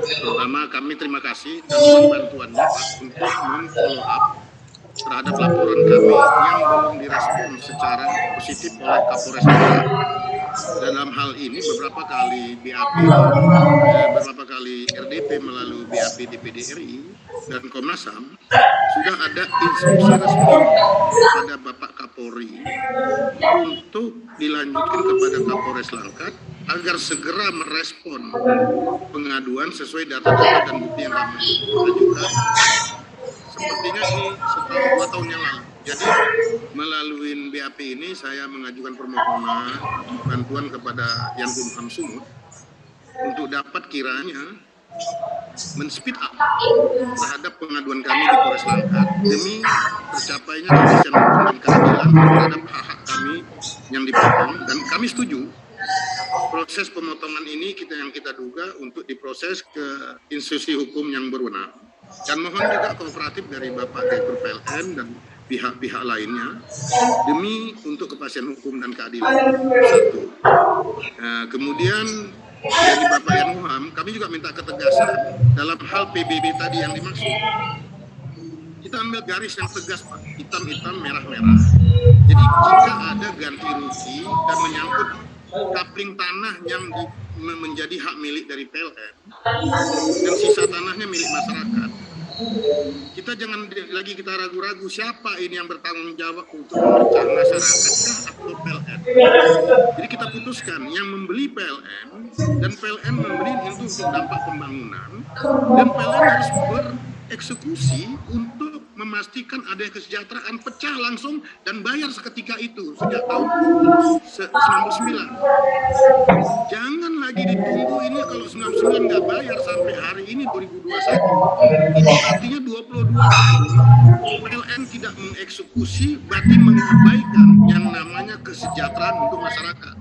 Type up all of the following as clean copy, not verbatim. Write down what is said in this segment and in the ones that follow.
Terutama kami terima kasih dan mohon bantuannya Pak untuk memfollow up terhadap laporan kami yang belum direspon secara positif oleh Kapolres Negara. Dalam hal ini beberapa kali BAP, beberapa kali RDP melalui BAP DPD RI dan Komnas HAM sudah ada instruksi resmi kepada Bapak Kapolri untuk dilanjutkan kepada Kapolres Langkat agar segera merespon pengaduan sesuai data-data dan bukti yang kami ajukan. Sepertinya ini setahun 2 tahun yang lalu. Jadi melalui BAP ini saya mengajukan permohonan bantuan kepada Yankumham Sumut untuk dapat kiranya men-speed up terhadap pengaduan kami di Polres Langkat demi tercapainya kepastian hukum dan keadilan terhadap hak-hak kami yang dipotong, dan kami setuju proses pemotongan ini kita duga untuk diproses ke institusi hukum yang berwenang. Dan mohon juga kooperatif dari Bapak Direktur PLN dan pihak-pihak lainnya demi untuk kepastian hukum dan keadilan. Satu. Kemudian dari Bapak Yankumham, kami juga minta ketegasan dalam hal PBB tadi yang dimaksud. Kita ambil garis yang tegas Pak, hitam-hitam, merah-merah. Jadi jika ada ganti rugi dan menyangkut kapling tanah yang menjadi hak milik dari PLN dan sisa tanahnya milik masyarakat, kita jangan lagi kita ragu-ragu siapa ini yang bertanggung jawab untuk memecah, masyarakat atau PLN. Jadi kita putuskan yang membeli PLN dan PLN membeli itu untuk dampak pembangunan, dan PLN harus bereksekusi untuk memastikan ada kesejahteraan, pecah langsung dan bayar seketika itu sejak tahun 99. Jangan lagi ditunggu ini, kalau 99 nggak bayar sampai hari ini 2021. Ini artinya 22 tahun PLN tidak mengeksekusi, berarti mengabaikan yang namanya kesejahteraan untuk masyarakat.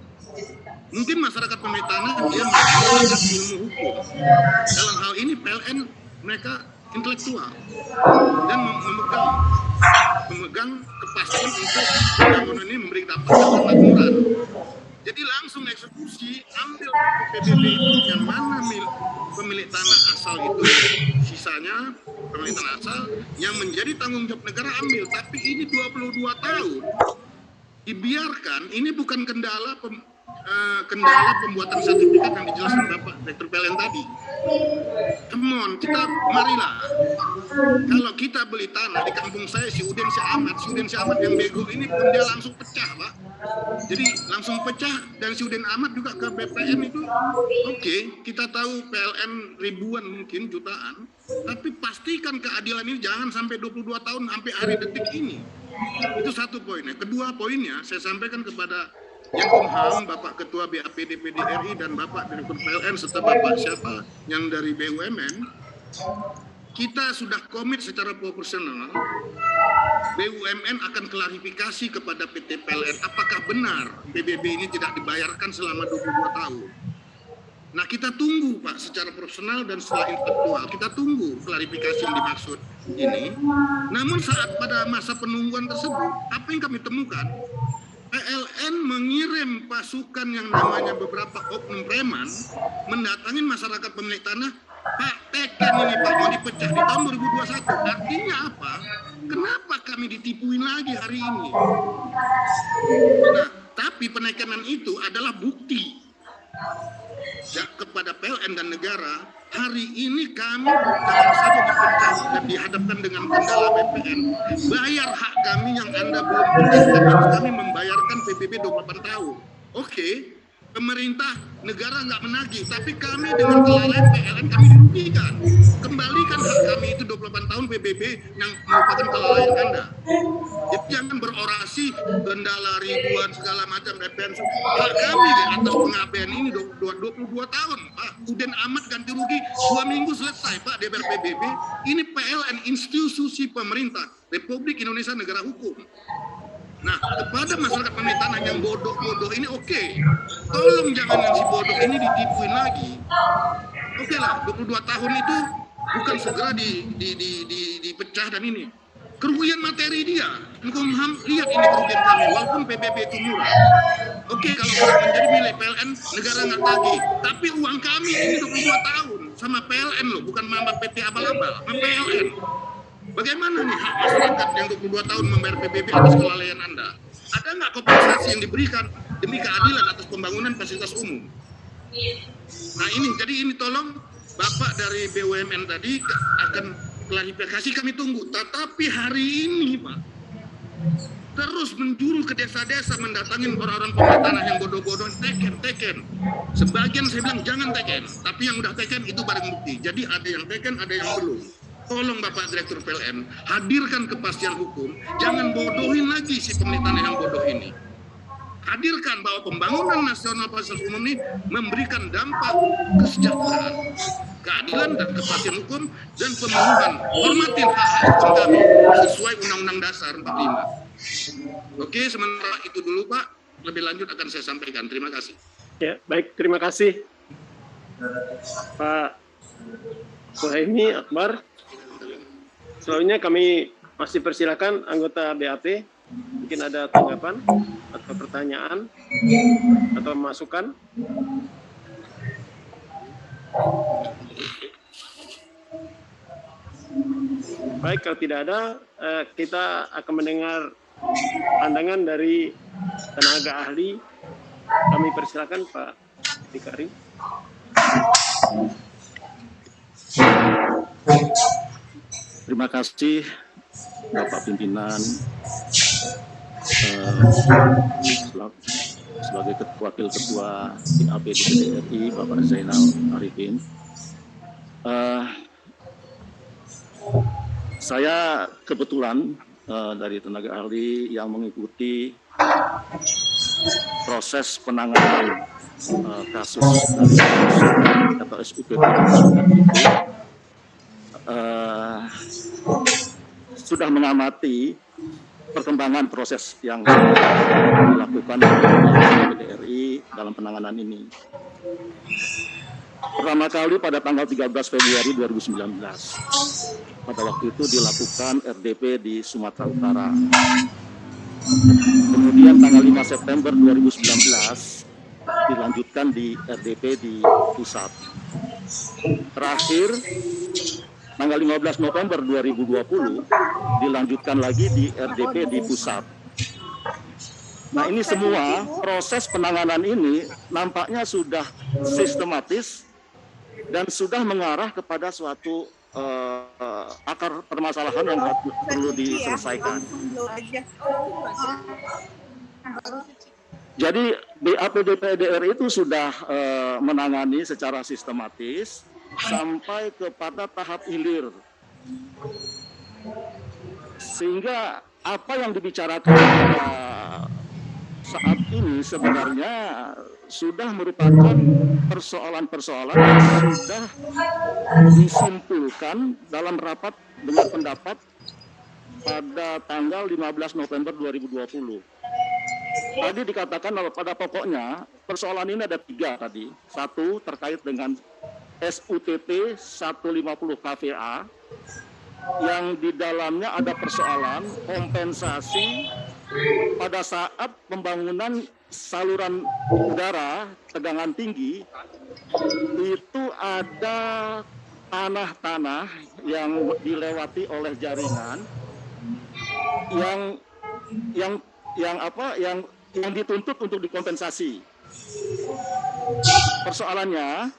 Mungkin masyarakat pemilik tanah dia belajar ilmu hukum. Dalam hal ini PLN mereka intelektual dan memegang kepastian untuk pembangunan ini memberi dapat kemakmuran. Jadi langsung eksekusi, ambil PBB itu yang mana pemilik tanah asal itu, sisanya pemilik tanah asal yang menjadi tanggung jawab negara ambil. Tapi ini 22 tahun dibiarkan, ini bukan kendala pembuatan sertifikat yang dijelaskan Bapak Direktur PLN tadi. Come on, marilah. Kalau kita beli tanah di kampung saya, si Uden si Ahmad yang bego ini pun dia langsung pecah Pak. Jadi langsung pecah, dan si Uden Ahmad juga ke BPN itu. Oke, kita tahu PLN ribuan mungkin jutaan, tapi pastikan keadilan ini jangan sampai 22 tahun sampai hari detik ini. Itu satu poinnya. Kedua poinnya saya sampaikan kepada Yankumham, Bapak Ketua BAP DPD RI dan Bapak Direktur PLN serta Bapak siapa yang dari BUMN, kita sudah komit secara proporsional. BUMN akan klarifikasi kepada PT PLN apakah benar PBB ini tidak dibayarkan selama 22 tahun. Nah, kita tunggu Pak secara profesional dan secara intelektual, kita tunggu klarifikasi yang dimaksud ini. Namun saat pada masa penungguan tersebut, apa yang kami temukan? PLN mengirim pasukan yang namanya beberapa oknum preman mendatangi masyarakat pemilik tanah. Pak, teken ini Pak mau dipecah di tahun 2021. Artinya apa? Kenapa kami ditipuin lagi hari ini? Nah, tapi penekanan itu adalah bukti ya, kepada PLN dan negara. Hari ini kami bukan saja dipecah dan dihadapkan dengan kendala BPN. Bayar hak kami yang Anda belum pecahkan. Kami membayarkan PBB 28 tahun. Oke, pemerintah negara nggak menagih, tapi kami dengan kelalaian PLN kami dirugikan. Kembalikan hak kami itu 28 tahun PBB yang merupakan kelalaian Anda. Jadi jangan berorasi kendala ribuan segala macam BPN. Hak kami atas pengabaian ini 22 tahun Pak. Uden Ahmad ganti rugi 2 minggu selesai Pak DPR PBB. Ini PLN institusi pemerintah Republik Indonesia negara hukum. Nah, kepada masyarakat pemilik tanah yang bodoh-bodoh ini oke. Tolong jangan yang si bodoh ini ditipuin lagi. Oke lah, 22 tahun itu bukan segera dipecah dan ini. Kerugian materi dia. Yankumham lihat ini kerugian kami, walaupun PBB itu murah. Oke, kalau sudah menjadi milik PLN, negara nggak tagih. Tapi uang kami ini 22 tahun. sama PLN loh, bukan sama PT abal-abal, sama PLN. Bagaimana nih hak masyarakat yang 22 tahun membayar PBB atas kelalaian Anda? Ada nggak kompensasi yang diberikan demi keadilan atas pembangunan fasilitas umum? Nah ini, jadi ini tolong Bapak dari BUMN tadi akan klarifikasi, kami tunggu. Tetapi hari ini Pak, terus menjuru ke desa-desa mendatangin orang-orang pemilik tanah yang bodoh-bodoh, teken. Sebagian saya bilang jangan teken, tapi yang udah teken itu barang bukti. Jadi ada yang teken, ada yang belum. Tolong Bapak Direktur PLN, hadirkan kepastian hukum, jangan bodohin lagi si pemilik tanah yang bodoh ini. Hadirkan bahwa pembangunan nasional fasilitas umum ini memberikan dampak kesejahteraan, keadilan dan kepastian hukum dan pemenuhan. Hormatin hak-hak hukum kami sesuai Undang-Undang Dasar 45. Oke, sementara itu dulu Pak. Lebih lanjut akan saya sampaikan. Terima kasih. Ya, baik. Terima kasih Pak Suhaimi Akbar. Selanjutnya kami masih persilakan anggota BAT. Mungkin ada tanggapan atau pertanyaan atau masukan. Baik, kalau tidak ada, kita akan mendengar pandangan dari tenaga ahli. Kami persilakan Pak Dikari. Terima kasih Bapak Pimpinan sebagai Wakil Ketua BAP DPD RI Bapak Zainal Arifin. Saya kebetulan dari tenaga ahli yang mengikuti proses penanganan kasus atau SUPT itu sudah mengamati perkembangan proses yang dilakukan oleh DPD RI dalam penanganan ini. Pertama kali pada tanggal 13 Februari 2019, pada waktu itu dilakukan RDP di Sumatera Utara. Kemudian tanggal 5 September 2019 dilanjutkan di RDP di pusat. Terakhir tanggal 15 November 2020 dilanjutkan lagi di RDP di pusat. Nah, ini semua proses penanganan ini nampaknya sudah sistematis dan sudah mengarah kepada suatu akar permasalahan yang perlu diselesaikan. Jadi BAP DPD RI itu sudah menangani secara sistematis sampai kepada tahap hilir. Sehingga apa yang dibicarakan pada saat ini sebenarnya sudah merupakan persoalan-persoalan yang sudah disimpulkan dalam rapat dengar pendapat pada tanggal 15 November 2020. Tadi dikatakan pada pokoknya persoalan ini ada 3 tadi. 1 terkait dengan SUTT 150 KVA yang di dalamnya ada persoalan kompensasi pada saat pembangunan saluran udara tegangan tinggi itu ada tanah-tanah yang dilewati oleh jaringan yang dituntut untuk dikompensasi. Persoalannya,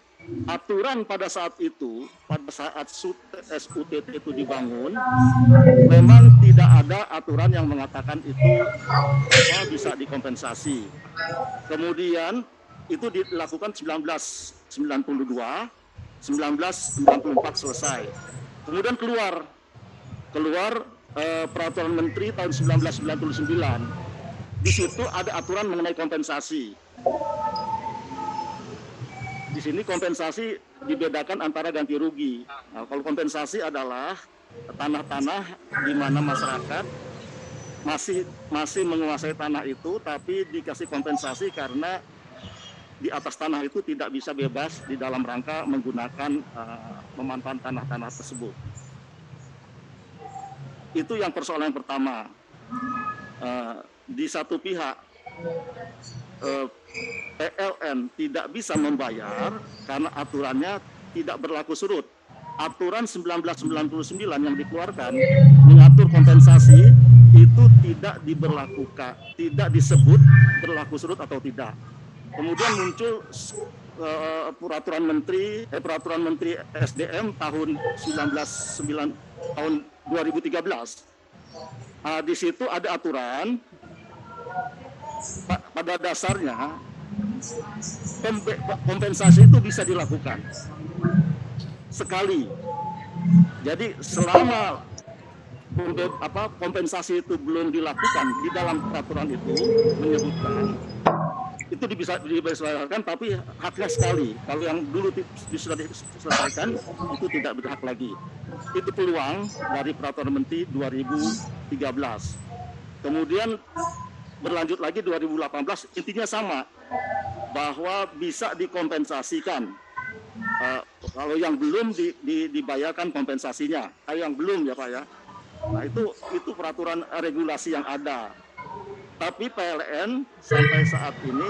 aturan pada saat itu, pada saat SUTT itu dibangun, memang tidak ada aturan yang mengatakan itu bisa dikompensasi. Kemudian itu dilakukan 1992, 1994 selesai. Kemudian keluar peraturan menteri tahun 1999. Di situ ada aturan mengenai kompensasi. Di sini kompensasi dibedakan antara ganti rugi. Nah, kalau kompensasi adalah tanah-tanah di mana masyarakat masih menguasai tanah itu, tapi dikasih kompensasi karena di atas tanah itu tidak bisa bebas di dalam rangka menggunakan memanfaatkan tanah-tanah tersebut. Itu yang persoalan yang pertama. Di satu pihak PLN tidak bisa membayar karena aturannya tidak berlaku surut. Aturan 1999 yang dikeluarkan mengatur kompensasi itu tidak diberlakukan, tidak disebut berlaku surut atau tidak. Kemudian muncul peraturan menteri SDM tahun 2013. Di situ ada aturan pada dasarnya kompensasi itu bisa dilakukan sekali. Jadi selama kompensasi itu belum dilakukan, di dalam peraturan itu menyebutkan itu bisa diselesaikan, tapi haknya sekali. Kalau yang dulu sudah diselesaikan itu tidak berhak lagi. Itu peluang dari peraturan menteri 2013. Kemudian berlanjut lagi 2018, intinya sama, bahwa bisa dikompensasikan. Kalau yang belum dibayarkan kompensasinya, yang belum ya Pak ya. Nah itu peraturan regulasi yang ada. Tapi PLN sampai saat ini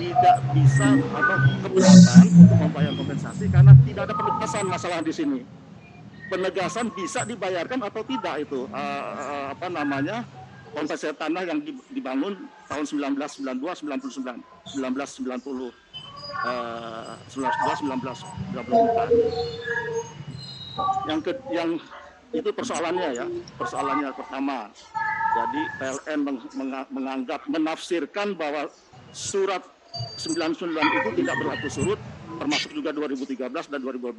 tidak bisa atau keberatan untuk membayar kompensasi karena tidak ada penegasan masalah di sini. Penegasan bisa dibayarkan atau tidak itu kompensasi tanah yang dibangun tahun 1992, 99, 1990. 1994. Yang itu persoalannya pertama. Jadi PLN menafsirkan bahwa surat 99 itu tidak berlaku surut, termasuk juga 2013 dan 2012.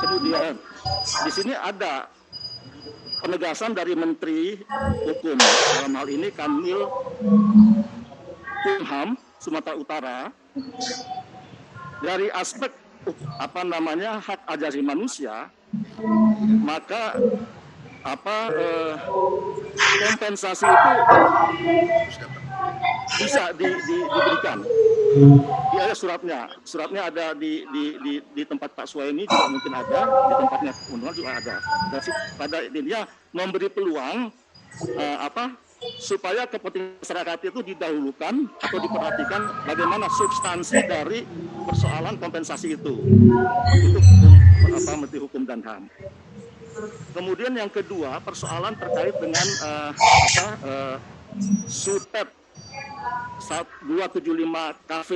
Kemudian di sini ada penegasan dari Menteri Hukum, dalam hal ini Kanwil Kumham Sumatera Utara, dari aspek hak asasi manusia, maka kompensasi itu bisa diberikan. Dia ada suratnya ada di tempat Pak Suhaimi juga mungkin ada, di tempatnya Unwar juga ada. Dan pada intinya memberi peluang supaya kepentingan masyarakat itu didahulukan atau diperhatikan bagaimana substansi dari persoalan kompensasi itu. Itu Menteri Hukum dan HAM. Kemudian yang kedua, persoalan terkait dengan SUTEP 275 KV.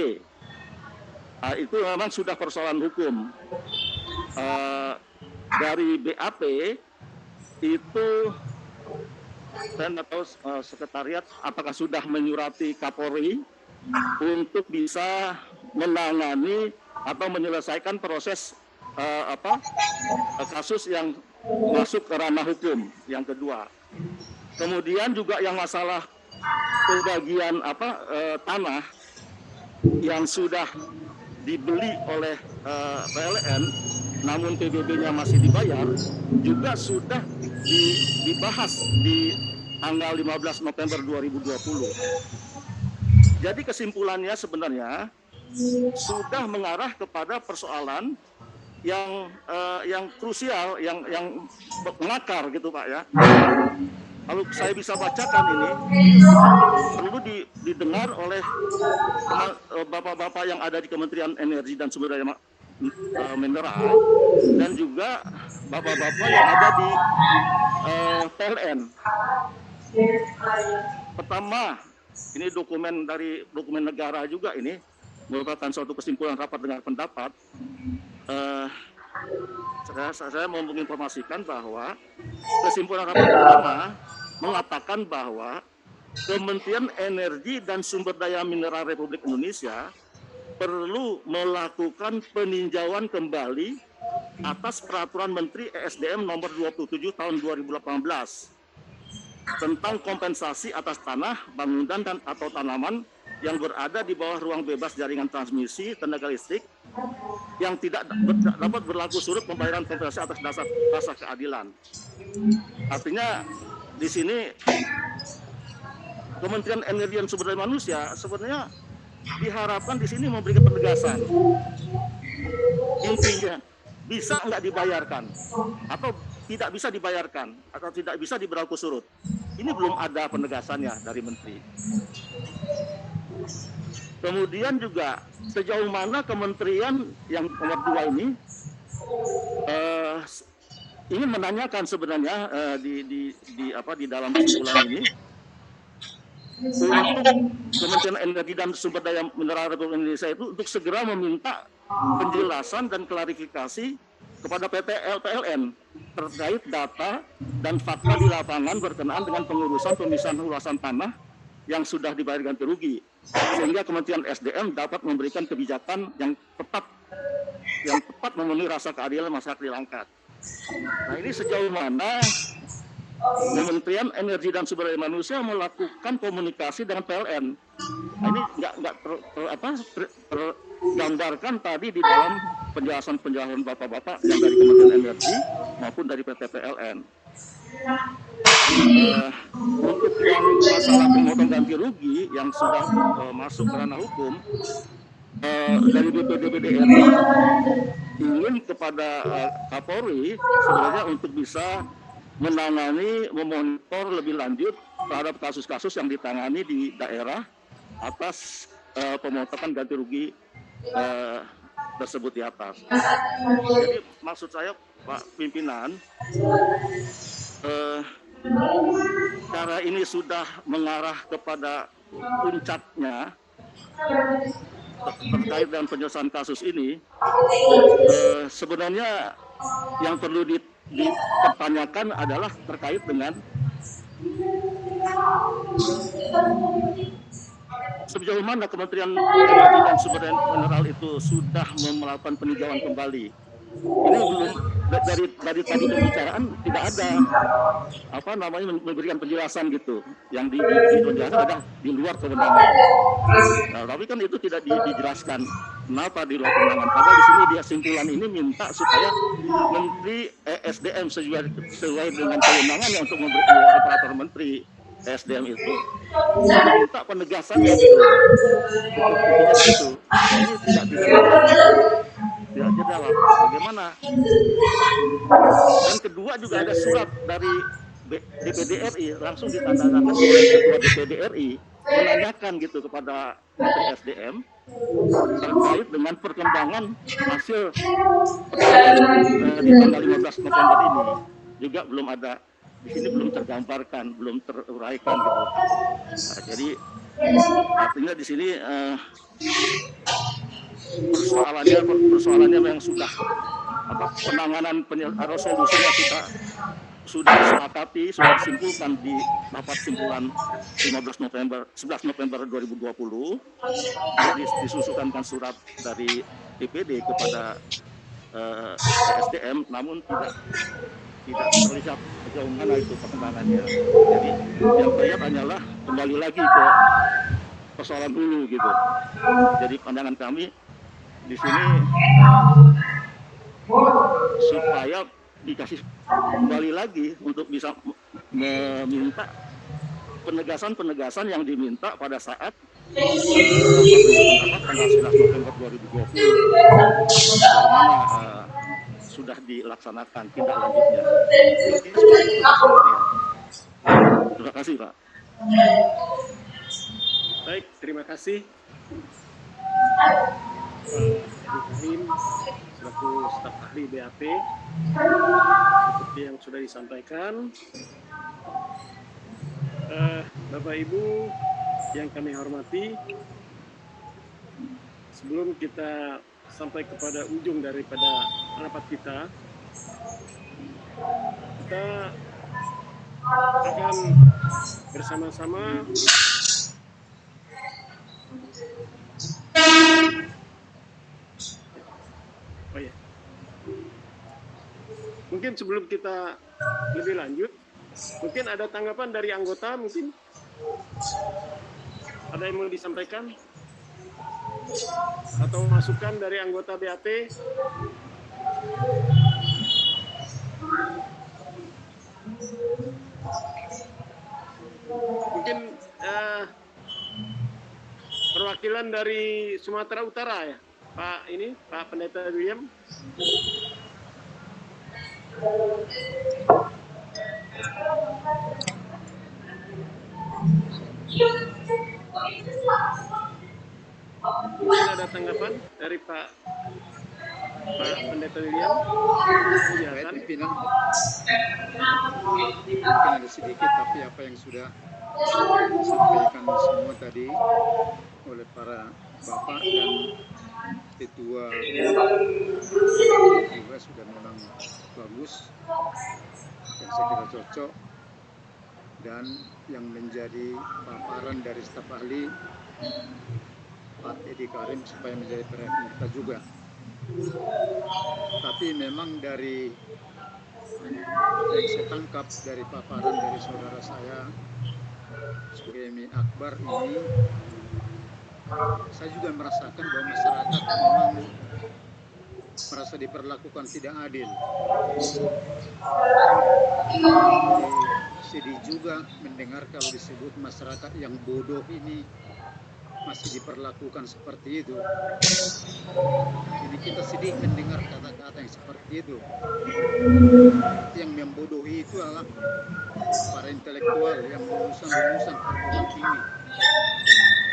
Itu memang sudah persoalan hukum. Dari BAP itu saya nggak tahu sekretariat apakah sudah menyurati Kapolri untuk bisa menangani atau menyelesaikan proses kasus yang masuk ke ranah hukum. Yang kedua, kemudian juga yang masalah pembagian tanah yang sudah dibeli oleh PLN namun PBB-nya masih dibayar, juga sudah dibahas di tanggal 15 November 2020. Jadi kesimpulannya sebenarnya sudah mengarah kepada persoalan yang krusial, yang mengakar gitu Pak ya. Kalau saya bisa bacakan ini perlu didengar oleh bapak-bapak yang ada di Kementerian Energi dan Sumber Daya Mineral dan juga bapak-bapak yang ada di PLN. Pertama, ini dokumen negara juga ini merupakan suatu kesimpulan rapat dengar pendapat. Saya mau menginformasikan bahwa kesimpulan rapat pertama mengatakan bahwa Kementerian Energi dan Sumber Daya Mineral Republik Indonesia perlu melakukan peninjauan kembali atas Peraturan Menteri ESDM nomor 27 tahun 2018 tentang kompensasi atas tanah, bangunan dan atau tanaman yang berada di bawah ruang bebas jaringan transmisi tenaga listrik yang tidak dapat berlaku surut pembayaran kompensasi atas dasar rasa keadilan. Artinya di sini Kementerian Energi dan Sumber Daya Manusia sebenarnya diharapkan di sini memberikan penegasan. Intinya bisa nggak dibayarkan atau tidak bisa dibayarkan atau tidak bisa diberlaku surut. Ini belum ada penegasannya dari Menteri. Kemudian juga sejauh mana kementerian yang nomor 2 ini ingin menanyakan sebenarnya di dalam kesimpulan ini untuk Kementerian Energi dan Sumber Daya Mineral Republik Indonesia itu untuk segera meminta penjelasan dan klarifikasi kepada PT PLN terkait data dan fakta di lapangan berkenaan dengan pengurusan pemisahan luasan tanah yang sudah dibayar ganti rugi, sehingga Kementerian SDM dapat memberikan kebijakan yang tepat memenuhi rasa keadilan masyarakat di Langkat. Nah, ini sejauh mana Kementerian Energi dan Sumber Daya Manusia melakukan komunikasi dengan PLN. Nah, ini nggak tergambarkan tadi di dalam penjelasan bapak-bapak yang dari Kementerian Energi maupun dari PT PLN. Untuk yang masalah pemotong ganti rugi yang sudah masuk ke ranah hukum, dari BPD RI ingin kepada Kapolri sebenarnya untuk bisa menangani, memonitor lebih lanjut terhadap kasus-kasus yang ditangani di daerah atas pemotongan ganti rugi tersebut di atas. Jadi maksud saya, Pak Pimpinan, cara ini sudah mengarah kepada puncaknya terkait dengan penyelesaian kasus ini. Sebenarnya yang perlu dipertanyakan adalah terkait dengan sejauh mana Kementerian Energi dan Sumber Daya Mineral itu sudah melakukan peninjauan kembali. Ini belum dari tadi pembicaraan tidak ada memberikan penjelasan gitu. Yang dijelaskan ada di luar kewenangan. Nah, tapi kan itu tidak dijelaskan kenapa di luar kewenangan. Padahal di sini dia simpulan ini minta supaya Menteri SDM sesuai dengan kewenangannya untuk memberi operator Menteri SDM itu minta penegasannya gitu. Itu ini tidak jawab bagaimana. Dan kedua juga ada surat dari DPD RI langsung ditandatangan oleh Ketua DPD RI menanyakan gitu kepada Menteri SDM terkait dengan perkembangan hasil di tanggal 15 November ini. Juga belum ada di sini, belum tergambarkan, belum teruraikan gitu. Nah, jadi artinya di sini persoalannya yang sudah penanganan resolusinya sudah disepakati, sudah disimpulkan di rapat simpulan 11 November 2020. Jadi disusulkan surat dari DPD kepada SDM, namun tidak terlihat sejauh mana itu perkembangannya. Jadi yang terlihat hanyalah kembali lagi ke persoalan dulu gitu. Jadi pandangan kami di sini supaya dikasih kembali lagi untuk bisa meminta penegasan yang diminta pada saat tanggal 11 November 2020 bagaimana sudah dilaksanakan tindak lanjutnya. Terima kasih, Pak. Baik, terima kasih Pak Ibrahim selaku staf ahli BAP. Seperti yang sudah disampaikan, Bapak Ibu yang kami hormati, sebelum kita sampai kepada ujung daripada rapat kita akan bersama-sama mungkin sebelum kita lebih lanjut, mungkin ada tanggapan dari anggota, mungkin ada yang mau disampaikan atau masukan dari anggota BAP. Mungkin perwakilan dari Sumatera Utara ya, Pak Pendeta William. Mungkin ada tanggapan dari Pak Pendeta William? Iya Baik, kan? pimpinan. Mungkin ada sedikit, tapi apa yang sudah disampaikan semua tadi oleh para bapak dan ketua juga sudah memang bagus dan saya kira cocok, dan yang menjadi paparan dari staf ahli Pak Edi Karim supaya menjadi perhatian kita juga. Tapi memang dari yang saya tangkap dari paparan dari saudara saya Suhemi Akbar ini, saya juga merasakan bahwa masyarakat memang merasa diperlakukan tidak adil. Jadi sedih juga mendengar kalau disebut masyarakat yang bodoh ini masih diperlakukan seperti itu. Jadi kita sedih mendengar kata-kata yang seperti itu. Yang membodohi itu adalah para intelektual yang lulusan-lulusan perguruan tinggi.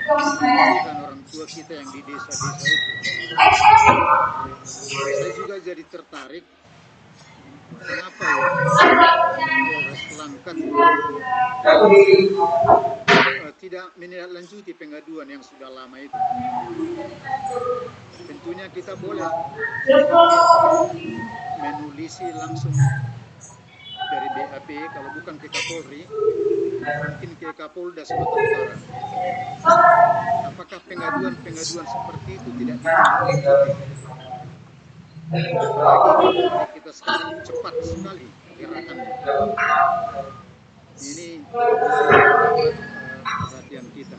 Bukan orang tua kita yang di desa-desa itu. Saya juga jadi tertarik, kenapa ya Polres Langkat tidak menindaklanjuti pengaduan yang sudah lama itu. Tentunya kita boleh menulisi langsung dari BAP, kalau bukan ke Kapolri, mungkin ke Kapolda Sumatera Utara. Apakah pengaduan-pengaduan seperti itu tidak ditindaklanjuti? Apalagi Kapolri kita sekarang cepat sekali gerakannya. Ini mendapat perhatian kita.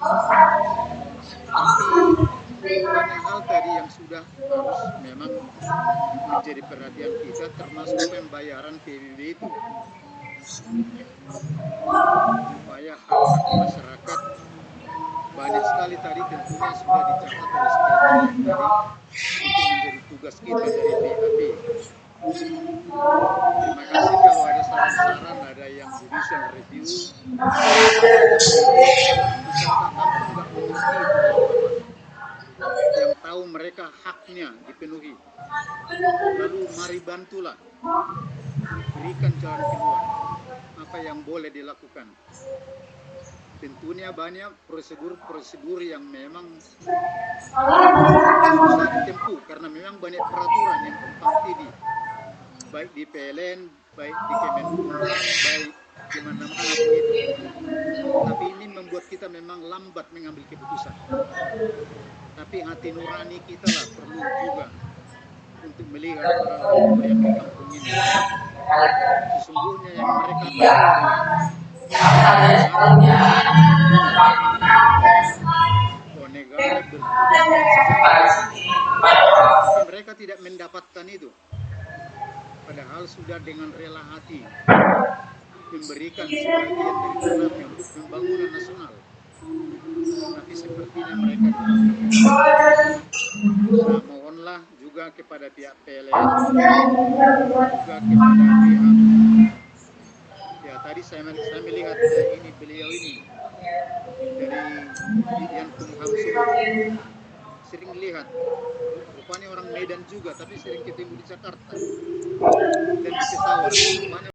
Tapi banyak hal tadi yang sudah harus memang menjadi perhatian kita, termasuk pembayaran PBB itu. Supaya hak-hak masyarakat banyak sekali tadi tentunya sudah dicatat oleh sekretariat tadi untuk menjadi tugas kita dari BAP. Terima kasih kalau ada saran-saran, ada yang judicial review. Masyarakat kampung nggak mengerti itu apa-apa. Yang tahu mereka haknya dipenuhi. Lalu mari bantulah, berikan jalan keluar. Apa yang boleh dilakukan? Tentunya banyak prosedur-prosedur yang memang susah ditempuh karena memang banyak peraturan yang tumpang tindih, baik di PLN, baik di Kemenkumham, baik di mana-mana begitu. Tapi ini membuat kita memang lambat mengambil keputusan. Tapi hati nurani kita lah perlu juga untuk melihat para orang yang di kampung ini. Sesungguhnya yang mereka tahu bahwa negara bertugas, tapi mereka tidak mendapatkan itu. Padahal sudah dengan rela hati memberikan sebagian dari tanahnya untuk pembangunan nasional. Tapi sepertinya mereka nah, mohonlah juga kepada pihak PLN, juga kepada pihak, ya tadi saya melihat ini beliau ini dari Yankumham sering lihat, rupanya orang Medan juga, tapi sering ketemu di Jakarta dan di pesawat.